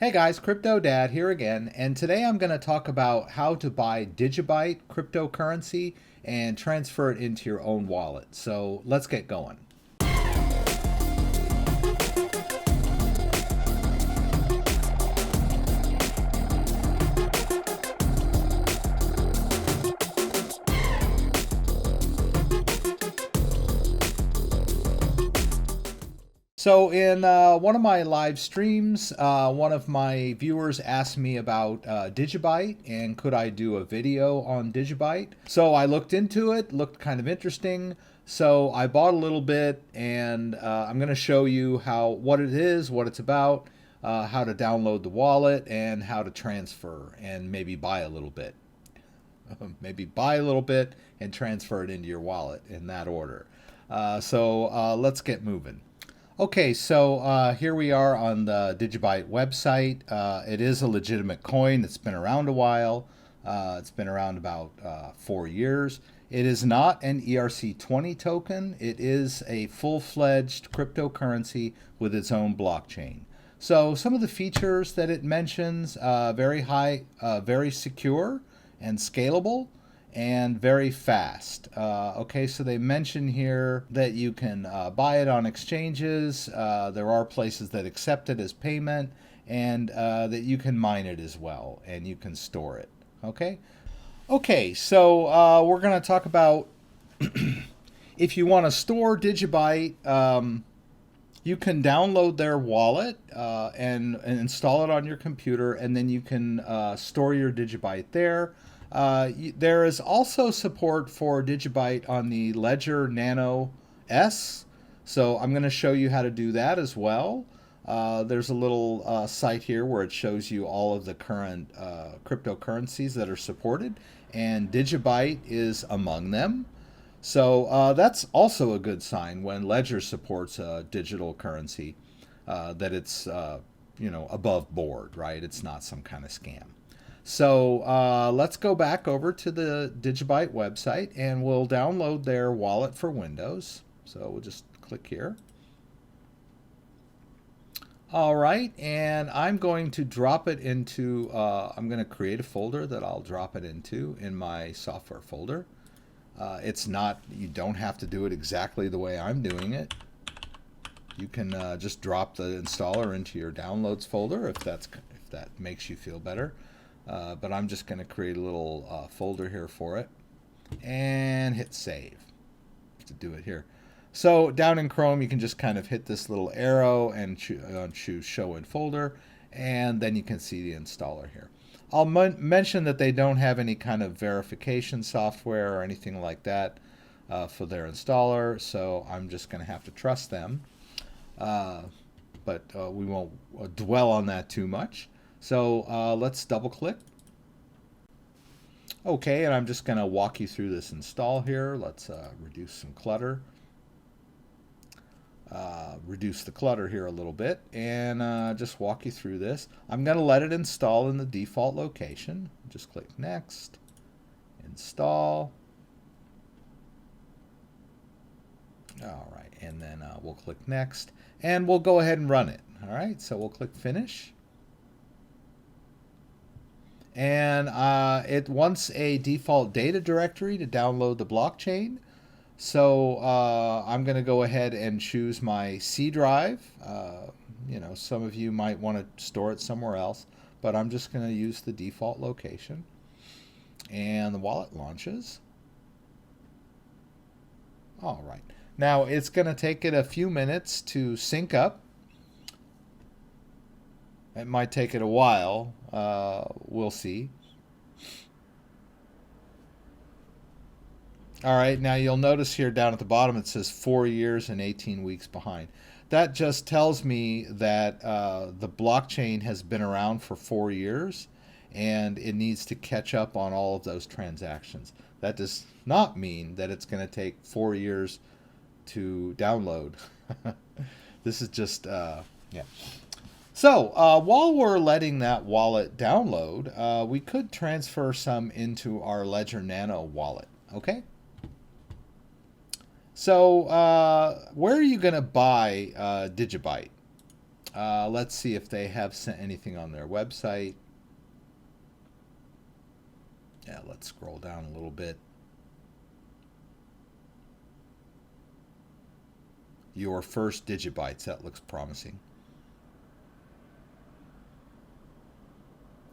Hey guys, CryptoDad here again, and today I'm going to talk about how to buy Digibyte cryptocurrency and transfer it into your own wallet. So let's get going. So in one of my live streams, one of my viewers asked me about Digibyte and could I do a video on Digibyte. So I looked into it, looked kind of interesting. So I bought a little bit, and I'm going to show you what it is, what it's about, how to download the wallet, and how to transfer and maybe buy a little bit. Maybe buy a little bit and transfer it into your wallet in that order. So let's get moving. Okay, so here we are on the Digibyte website. It is a legitimate coin. It's been around a while. It's been around about 4 years. It is not an ERC20 token. It is a full-fledged cryptocurrency with its own blockchain. So some of the features that it mentions, very high, very secure and scalable, and very fast. Okay, so they mention here that you can buy it on exchanges. There are places that accept it as payment, and that you can mine it as well, and you can store it. Okay. Okay, so we're going to talk about if you want to store Digibyte. You can download their wallet and install it on your computer, and then you can store your Digibyte there. There is also support for Digibyte on the Ledger Nano S, so I'm going to show you how to do that as well. There's a little site here where it shows you all of the current cryptocurrencies that are supported, and Digibyte is among them. So that's also a good sign when Ledger supports a digital currency, that it's above board, right? It's not some kind of scam. So let's go back over to the Digibyte website and we'll download their wallet for Windows. So we'll just click here. All right, and I'm going to drop it into, I'm going to create a folder that I'll drop it into in my software folder. It's not, you don't have to do it exactly the way I'm doing it. You can just drop the installer into your downloads folder if that makes you feel better. But I'm just going to create a little folder here for it and hit save to do it here. So down in Chrome, you can just kind of hit this little arrow and choose show in folder, and then you can see the installer here. I'll mention that they don't have any kind of verification software or anything like that for their installer, so I'm just going to have to trust them. But we won't dwell on that too much. So let's double click. Okay, and I'm just going to walk you through this install here. Let's reduce some clutter. Reduce the clutter here a little bit and just walk you through this. I'm going to let it install in the default location. Just click next, install. All right, and then we'll click next and we'll go ahead and run it. All right, so we'll click finish. And it wants a default data directory to download the blockchain. So I'm going to go ahead and choose my C drive. Some of you might want to store it somewhere else, but I'm just going to use the default location. And the wallet launches. All right. Now it's going to take it a few minutes to sync up. It might take it a while. We'll see. All right, now you'll notice here down at the bottom it says 4 years and 18 weeks behind. That just tells me that the blockchain has been around for 4 years and it needs to catch up on all of those transactions. That does not mean that it's going to take 4 years to download. This is just, yeah. So while we're letting that wallet download, we could transfer some into our Ledger Nano wallet, okay? So where are you going to buy Digibyte? Let's see if they have sent anything on their website. Yeah, let's scroll down a little bit. Your first Digibytes, that looks promising.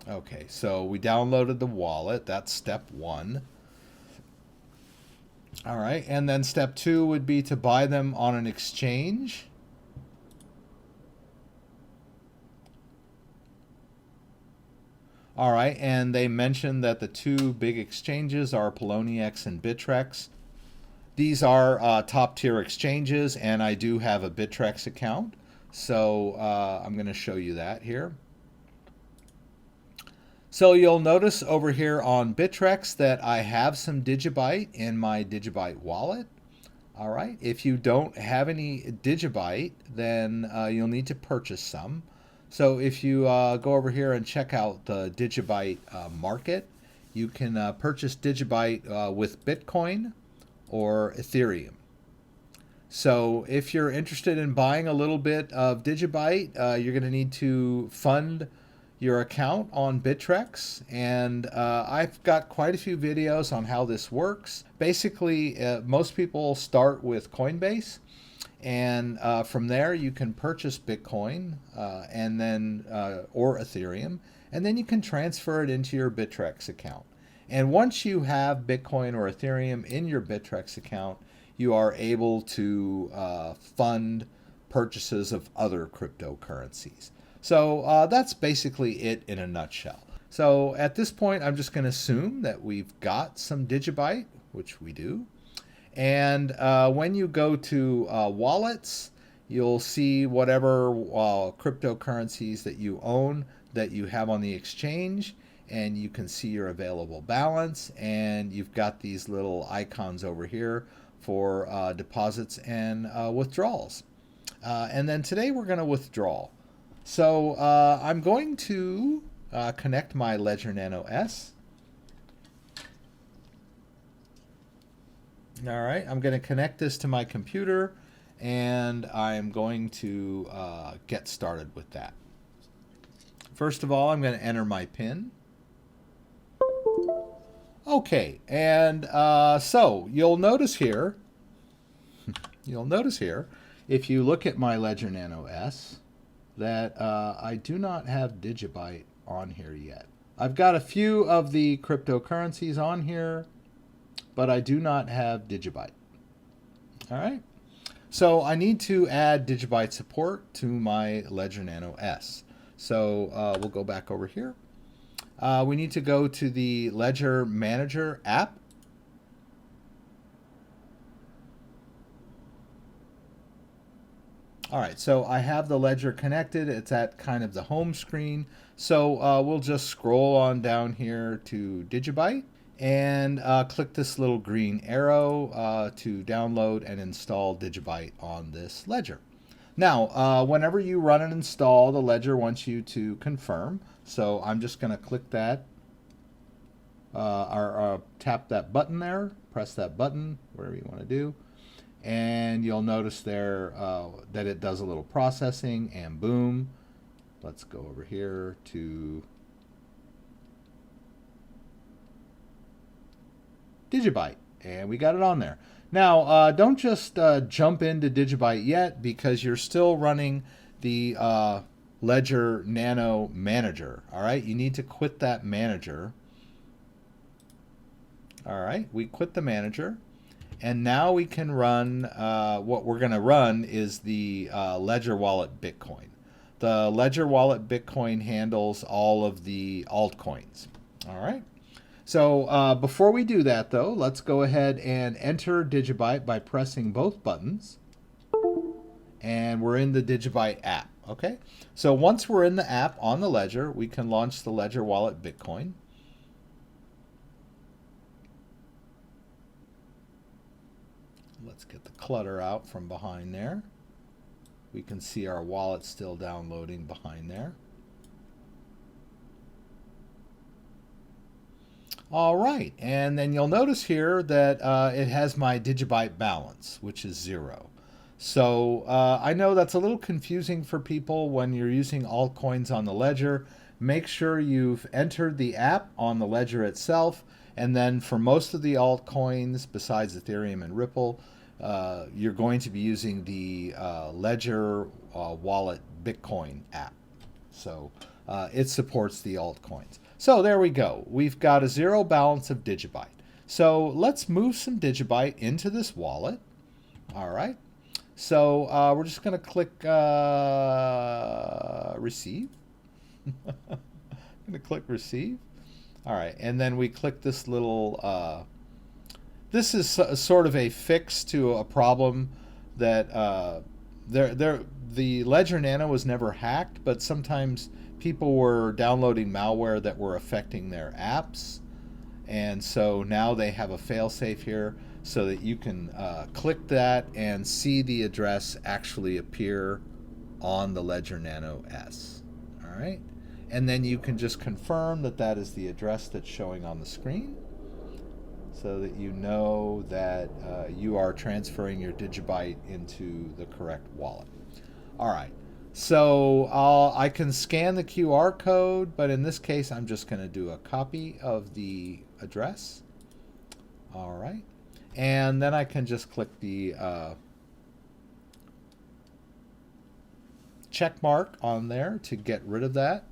Okay, so we downloaded the wallet. That's step 1. All right, and then step 2 would be to buy them on an exchange. All right, and they mentioned that the 2 big exchanges are Poloniex and Bittrex. These are top tier exchanges, and I do have a Bittrex account, so I'm going to show you that here. So you'll notice over here on Bittrex that I have some Digibyte in my Digibyte wallet. All right, if you don't have any Digibyte, then you'll need to purchase some. So if you go over here and check out the Digibyte market, you can purchase Digibyte with Bitcoin or Ethereum. So if you're interested in buying a little bit of Digibyte, you're going to need to fund your account on Bittrex, and I've got quite a few videos on how this works. Basically, most people start with Coinbase, and from there you can purchase Bitcoin and then or Ethereum, and then you can transfer it into your Bittrex account. And once you have Bitcoin or Ethereum in your Bittrex account, you are able to fund purchases of other cryptocurrencies. So that's basically it in a nutshell. So at this point, I'm just going to assume that we've got some Digibyte, which we do. And when you go to wallets, you'll see whatever cryptocurrencies that you own that you have on the exchange, and you can see your available balance, and you've got these little icons over here for deposits and withdrawals. And then today we're going to withdraw. So I'm going to connect my Ledger Nano S. All right, I'm going to connect this to my computer, and I'm going to get started with that. First of all, I'm going to enter my PIN. Okay, and so you'll notice here, if you look at my Ledger Nano S, that I do not have Digibyte on here yet. I've got a few of the cryptocurrencies on here, but I do not have Digibyte. All right, so I need to add Digibyte support to my Ledger Nano S. So we'll go back over here. We need to go to the Ledger Manager app. All right, so I have the Ledger connected. It's at kind of the home screen. So we'll just scroll on down here to Digibyte and click this little green arrow to download and install Digibyte on this Ledger. Now, whenever you run and install, the Ledger wants you to confirm. So I'm just going to click that or tap that button there, press that button, whatever you want to do. And you'll notice there that it does a little processing, and boom. Let's go over here to Digibyte, and we got it on there. Now, don't just jump into Digibyte yet, because you're still running the Ledger Nano Manager. All right, you need to quit that manager. All right, we quit the manager. And now we can run, what we're going to run is the Ledger Wallet Bitcoin. The Ledger Wallet Bitcoin handles all of the altcoins. All right. So before we do that, though, let's go ahead and enter Digibyte by pressing both buttons. And we're in the Digibyte app. Okay. So once we're in the app on the Ledger, we can launch the Ledger Wallet Bitcoin. Let's get the clutter out from behind there. We can see our wallet still downloading behind there. All right, and then you'll notice here that it has my Digibyte balance, which is 0. So I know that's a little confusing for people when you're using altcoins on the ledger. Make sure you've entered the app on the ledger itself. And then for most of the altcoins, besides Ethereum and Ripple, you're going to be using the Ledger Wallet Bitcoin app. So it supports the altcoins. So there we go. We've got a zero balance of Digibyte. So let's move some Digibyte into this wallet. All right. So we're just going to click receive. I'm going to click receive. All right. And then we click this little, this is sort of a fix to a problem that the Ledger Nano was never hacked, but sometimes people were downloading malware that were affecting their apps. And so now they have a failsafe here so that you can click that and see the address actually appear on the Ledger Nano S. All right. And then you can just confirm that that is the address that's showing on the screen so that you know that you are transferring your Digibyte into the correct wallet. All right. So I can scan the QR code, but in this case, I'm just going to do a copy of the address. All right. And then I can just click the check mark on there to get rid of that.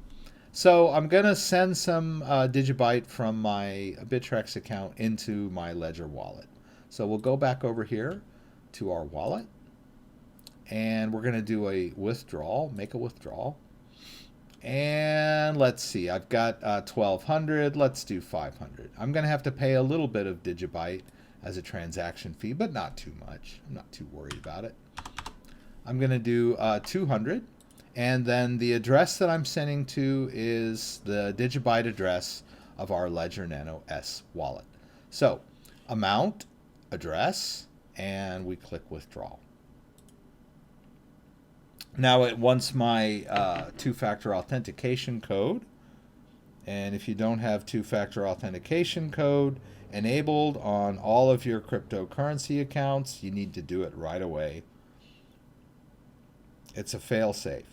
So I'm going to send some Digibyte from my Bittrex account into my Ledger wallet. So we'll go back over here to our wallet. And we're going to do a withdrawal, make a withdrawal. And let's see, I've got 1,200. Let's do 500. I'm going to have to pay a little bit of Digibyte as a transaction fee, but not too much. I'm not too worried about it. I'm going to do 200. And then the address that I'm sending to is the Digibyte address of our Ledger Nano S wallet. So amount, address, and we click withdrawal. Now it wants my two-factor authentication code. And if you don't have two-factor authentication code enabled on all of your cryptocurrency accounts, you need to do it right away. It's a fail-safe.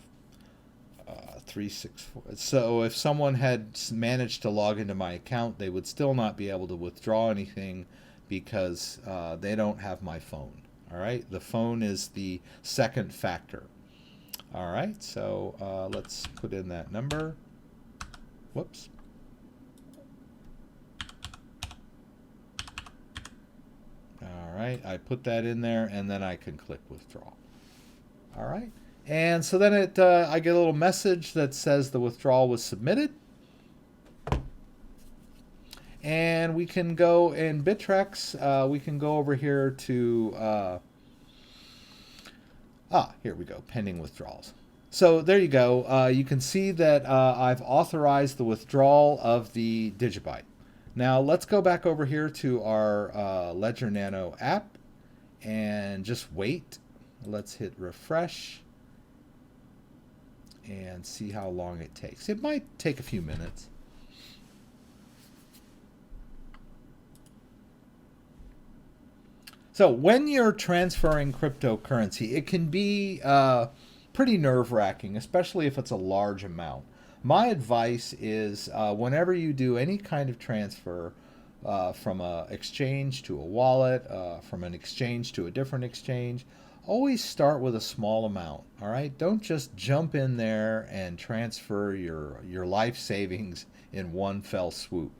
364. So if someone had managed to log into my account, they would still not be able to withdraw anything because they don't have my phone. All right. The phone is the second factor. All right. So let's put in that number. Whoops. All right. I put that in there and then I can click withdraw. All right. And so then I get a little message that says the withdrawal was submitted. And we can go in Bittrex, we can go over here to, here we go, pending withdrawals. So there you go. You can see that I've authorized the withdrawal of the Digibyte. Now let's go back over here to our Ledger Nano app and just wait. Let's hit refresh and see how long it takes. It might take a few minutes. So when you're transferring cryptocurrency, it can be pretty nerve-wracking, especially if it's a large amount. My advice is whenever you do any kind of transfer from an exchange to a wallet, from an exchange to a different exchange, always start with a small amount. All right, don't just jump in there and transfer your life savings in one fell swoop.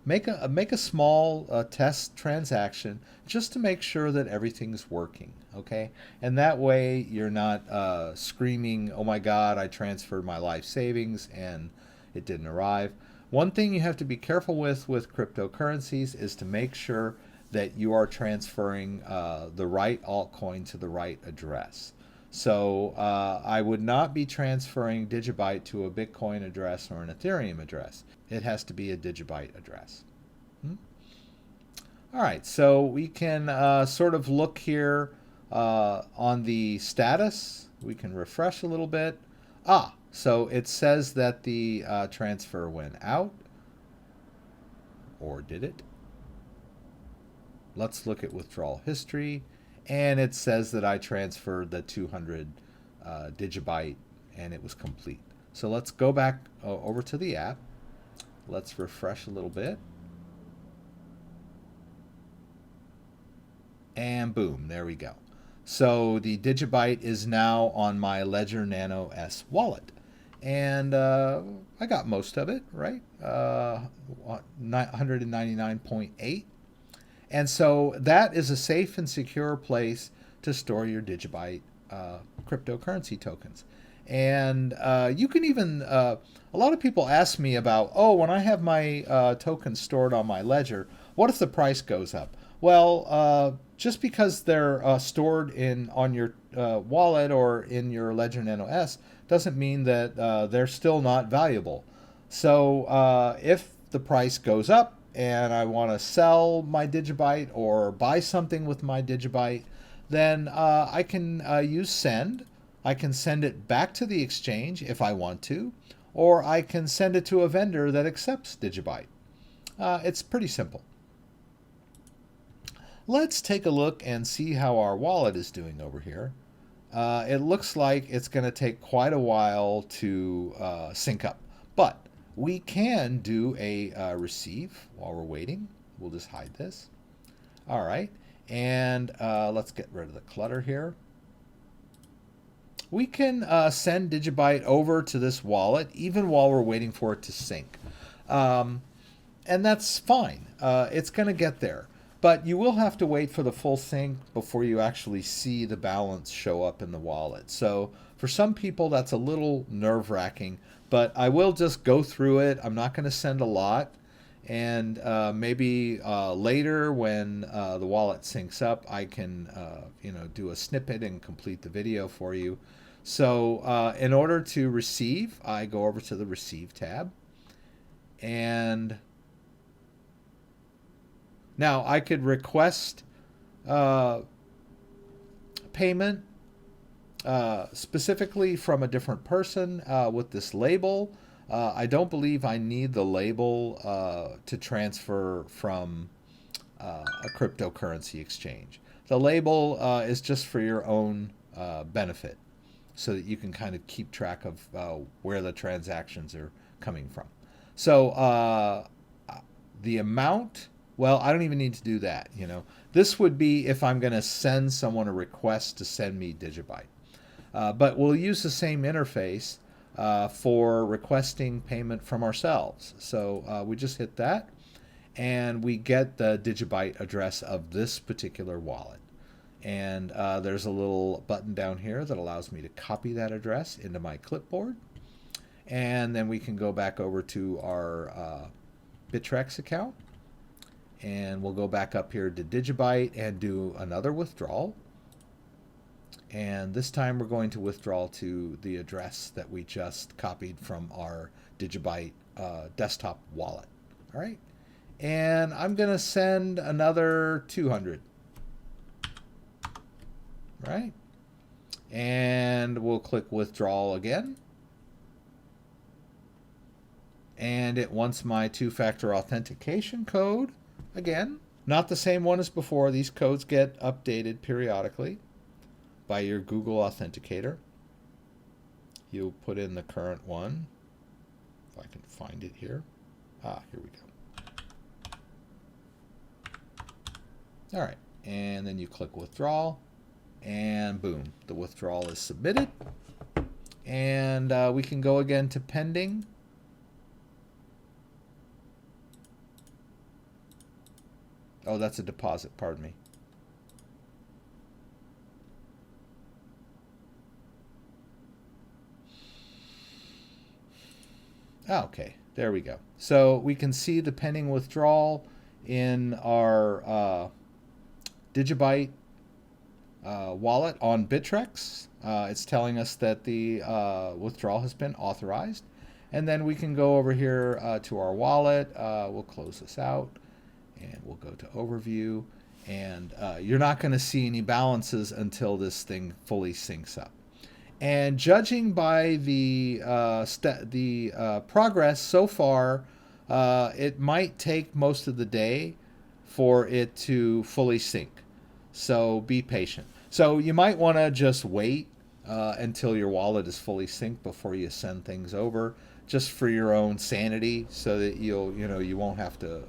Make a small test transaction just to make sure that everything's working. Okay, and that way you're not screaming, "Oh my God, I transferred my life savings and it didn't arrive." One thing you have to be careful with cryptocurrencies is to make sure that you are transferring the right altcoin to the right address. So I would not be transferring Digibyte to a Bitcoin address or an Ethereum address. It has to be a Digibyte address. All right, so we can sort of look here on the status. We can refresh a little bit. So it says that the transfer went out. Or did it? Let's look at withdrawal history. and it says that I transferred the 200 Digibyte and it was complete. So let's go back over to the app. Let's refresh a little bit. And boom, there we go. So the Digibyte is now on my Ledger Nano S wallet. And I got most of it, right? 199.8. And so that is a safe and secure place to store your Digibyte cryptocurrency tokens. And you can even, a lot of people ask me about, oh, when I have my tokens stored on my ledger, what if the price goes up? Well, just because they're stored on your wallet or in your Ledger Nano S doesn't mean that they're still not valuable. So if the price goes up and I want to sell my Digibyte or buy something with my Digibyte, then I can use send. I can send it back to the exchange if I want to, or I can send it to a vendor that accepts Digibyte. It's pretty simple. Let's take a look and see how our wallet is doing over here. It looks like it's going to take quite a while to sync up, but we can do a receive while we're waiting. We'll just hide this. All right, and let's get rid of the clutter here. We can send Digibyte over to this wallet even while we're waiting for it to sync. And that's fine. It's going to get there. But you will have to wait for the full sync before you actually see the balance show up in the wallet. So for some people, that's a little nerve-wracking. But I will just go through it. I'm not going to send a lot. And maybe later when the wallet syncs up, I can do a snippet and complete the video for you. So in order to receive, I go over to the Receive tab. And now I could request payment specifically from a different person with this label. I don't believe I need the label to transfer from a cryptocurrency exchange. The label is just for your own benefit so that you can kind of keep track of where the transactions are coming from. So the amount, well, I don't even need to do that. This would be if I'm going to send someone a request to send me Digibyte. But we'll use the same interface for requesting payment from ourselves. So we just hit that, and we get the Digibyte address of this particular wallet. And there's a little button down here that allows me to copy that address into my clipboard. And then we can go back over to our Bittrex account. And we'll go back up here to Digibyte and do another withdrawal. And this time we're going to withdraw to the address that we just copied from our Digibyte desktop wallet. All right. And I'm going to send another 200. Right. And we'll click withdrawal again. And it wants my two-factor authentication code again. Not the same one as before. These codes get updated periodically by your Google Authenticator. You'll put in the current one. If I can find it here. Here we go. All right. And then you click withdrawal. And boom, the withdrawal is submitted. And we can go again to pending. Oh, that's a deposit, pardon me. Okay, there we go. So we can see the pending withdrawal in our Digibyte wallet on Bittrex. It's telling us that the withdrawal has been authorized. And then we can go over here to our wallet. We'll close this out. And we'll go to overview, and you're not going to see any balances until this thing fully syncs up. And judging by the progress so far, it might take most of the day for it to fully sync. So be patient. So you might want to just wait until your wallet is fully synced before you send things over, just for your own sanity, so that you won't have to.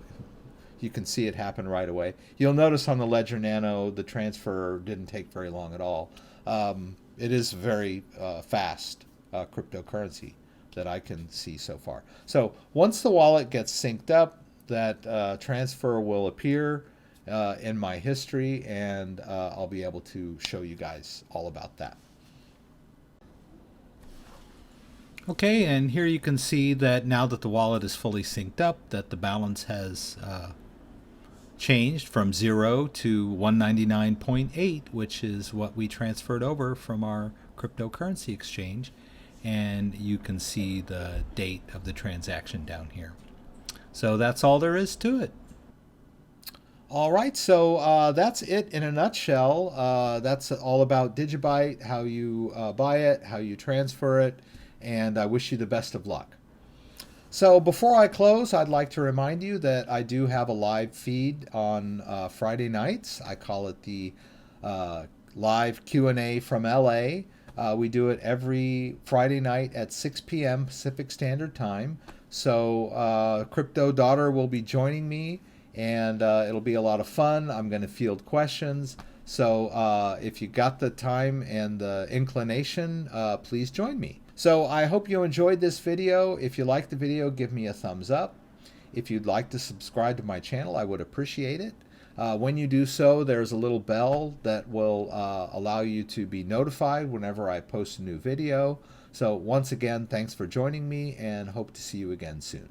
You can see it happen right away. You'll notice on the Ledger Nano, the transfer didn't take very long at all. It is very fast cryptocurrency that I can see so far. So once the wallet gets synced up, that transfer will appear in my history, and I'll be able to show you guys all about that. Okay, and here you can see that now that the wallet is fully synced up, that the balance has changed from 0 to 199.8, which is what we transferred over from our cryptocurrency exchange. And you can see the date of the transaction down here. So that's all there is to it. All right, so that's it in a nutshell. That's all about Digibyte, how you buy it, how you transfer it, and I wish you the best of luck. So before I close, I'd like to remind you that I do have a live feed on Friday nights. I call it the live Q&A from LA. We do it every Friday night at 6 p.m. Pacific Standard Time. So Crypto Daughter will be joining me, and it'll be a lot of fun. I'm going to field questions. So if you got the time and the inclination, please join me. So I hope you enjoyed this video. If you liked the video, give me a thumbs up. If you'd like to subscribe to my channel, I would appreciate it. When you do so, there's a little bell that will allow you to be notified whenever I post a new video. So once again, thanks for joining me, and hope to see you again soon.